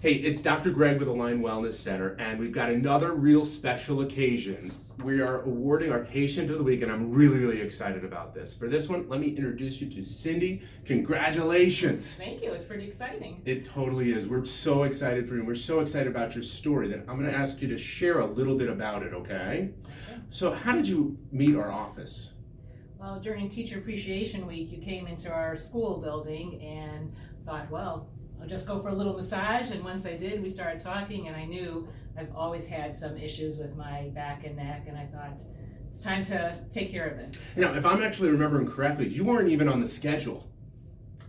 Hey, it's Dr. Greg with Align Wellness Center, and we've got another real special occasion. We are awarding our Patient of the Week, and I'm really excited about this. For this one, let me introduce you to Cindy. Congratulations. Thank you. It's pretty exciting. It totally is. We're so excited for you, and we're so excited about your story that I'm going to ask you to share a little bit about it, okay? So how did you meet our office? Well, during Teacher Appreciation Week, you came into our school building and thought, well, I'll just go for a little massage, and once I did, we started talking, and I knew I've always had some issues with my back and neck, and I thought, it's time to take care of it. You know, if I'm actually remembering correctly, you weren't even on the schedule.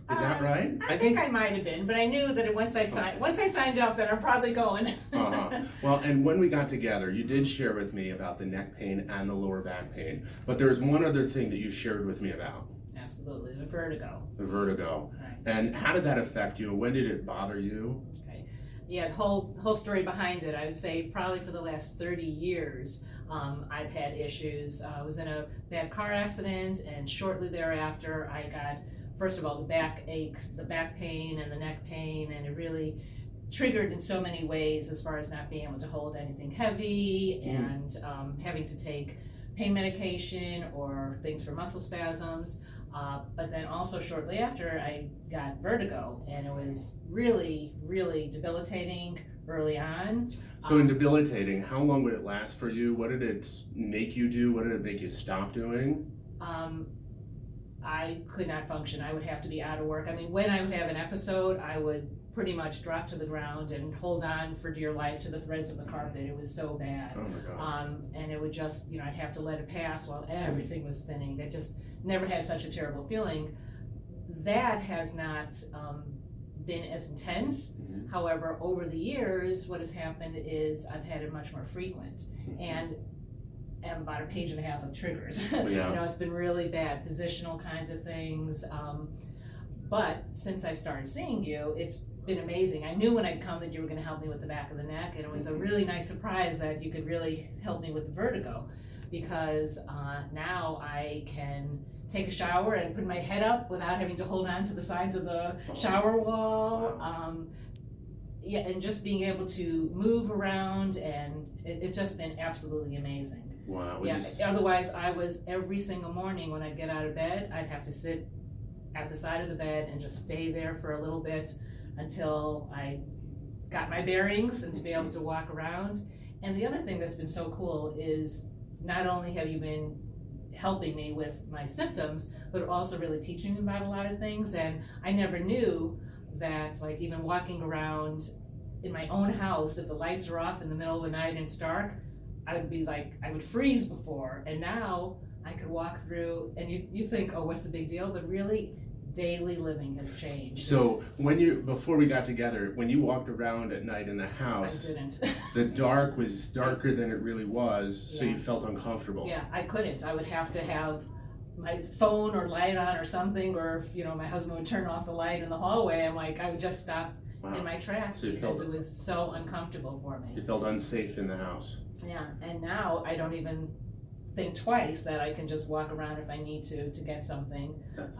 Is that right? I think I might have been, but I knew that once I signed up, that I'm probably going. Well, and when we got together, you did share with me about the neck pain and the lower back pain, but there's one other thing that you shared with me about. Absolutely, the vertigo. The vertigo. Right. And how did that affect you? When did it bother you? Okay. Yeah, the whole story behind it, I would say probably for the last 30 years, I've had issues. I was in a bad car accident, and shortly thereafter, I got, first of all, the back aches, the back pain and the neck pain, and it really triggered in so many ways as far as not being able to hold anything heavy and having to take pain medication or things for muscle spasms. But then also shortly after, I got vertigo, and it was really debilitating early on. So in debilitating, how long would it last for you? What did it make you do? What did it make you stop doing? I could not function. I would have to be out of work. I mean, when I would have an episode, I would pretty much drop to the ground and hold on for dear life to the threads of the carpet. It was so bad. Oh my God. And it would just, I'd have to let it pass while everything was spinning. I just never had such a terrible feeling. That has not been as intense. However, over the years, what has happened is I've had it much more frequent. And I have about a page and a half of triggers. Yeah. It's been really bad, positional kinds of things. But since I started seeing you, it's been amazing. I knew when I'd come that you were going to help me with the back of the neck, and it was a really nice surprise that you could really help me with the vertigo, because now I can take a shower and put my head up without having to hold on to the sides of the shower wall. And just being able to move around, and it's just been absolutely amazing. Wow. Otherwise, I was every single morning when I'd get out of bed, I'd have to sit at the side of the bed and just stay there for a little bit until I got my bearings and to be able to walk around. And the other thing that's been so cool is not only have you been helping me with my symptoms, but also really teaching me about a lot of things. And I never knew that, like, even walking around in my own house, if the lights are off in the middle of the night and it's dark, I would freeze before, and now I could walk through, and you think, oh, what's the big deal? But really, daily living has changed. So before we got together, when you walked around at night in the house, I didn't. the dark was darker than it really was, so you felt uncomfortable. Yeah, I couldn't. I would have to have my phone or light on or something, or if, my husband would turn off the light in the hallway, I would just stop in my tracks because it was so uncomfortable for me. You felt unsafe in the house. Yeah, and now I don't even think twice that I can just walk around if I need to get something. That's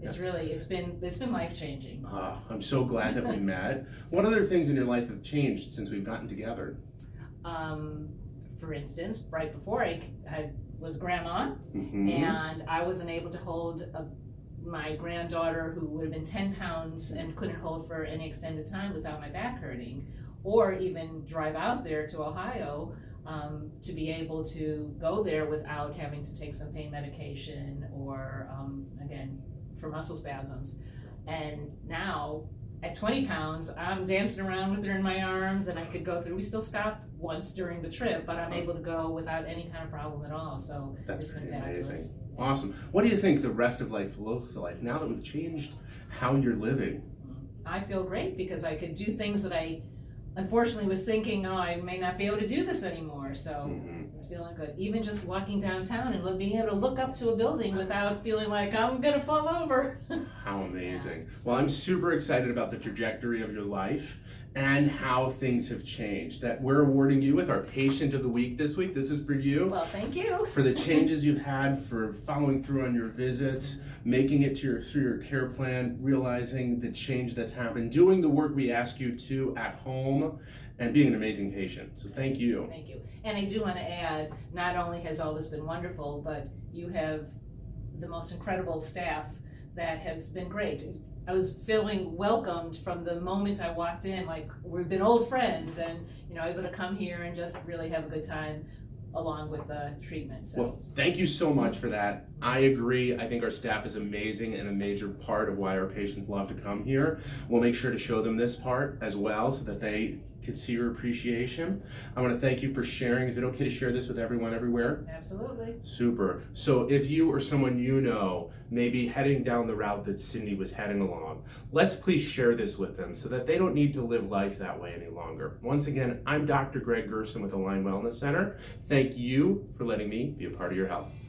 it's been life-changing. I'm so glad that we met. What other things in your life have changed since we've gotten together? For instance, right before I was grandma, and I wasn't able to hold my granddaughter, who would have been 10 pounds and couldn't hold for any extended time without my back hurting, or even drive out there to Ohio to be able to go there without having to take some pain medication or, again, for muscle spasms. And now, at 20 pounds, I'm dancing around with her in my arms, and I could go through. We still stopped once during the trip, but I'm able to go without any kind of problem at all. So that's it's been fabulous. Amazing. Awesome. What do you think the rest of life looks like now that we've changed how you're living? I feel great because I could do things that I unfortunately was thinking, I may not be able to do this anymore. So it's feeling good. Even just walking downtown and being able to look up to a building without feeling like I'm going to fall over. How amazing. Yeah. Well, I'm super excited about the trajectory of your life and how things have changed. That we're awarding you with our Patient of the Week this week. This is for you. Well, thank you. For the changes you've had, for following through on your visits, making it through your care plan, realizing the change that's happened, doing the work we ask you to at home, and being an amazing patient. So thank you. Thank you. And I do want to add, not only has all this been wonderful, but you have the most incredible staff that has been great. I was feeling welcomed from the moment I walked in, like we've been old friends, and able to come here and just really have a good time along with the treatment. So. Well, thank you so much for that. I agree. I think our staff is amazing and a major part of why our patients love to come here. We'll make sure to show them this part as well so that they could see your appreciation. I want to thank you for sharing. Is it okay to share this with everyone everywhere? Absolutely. Super. So if you or someone you know may be heading down the route that Cindy was heading along, let's please share this with them so that they don't need to live life that way any longer. Once again, I'm Dr. Greg Gerson with Align Wellness Center. Thank you for letting me be a part of your health.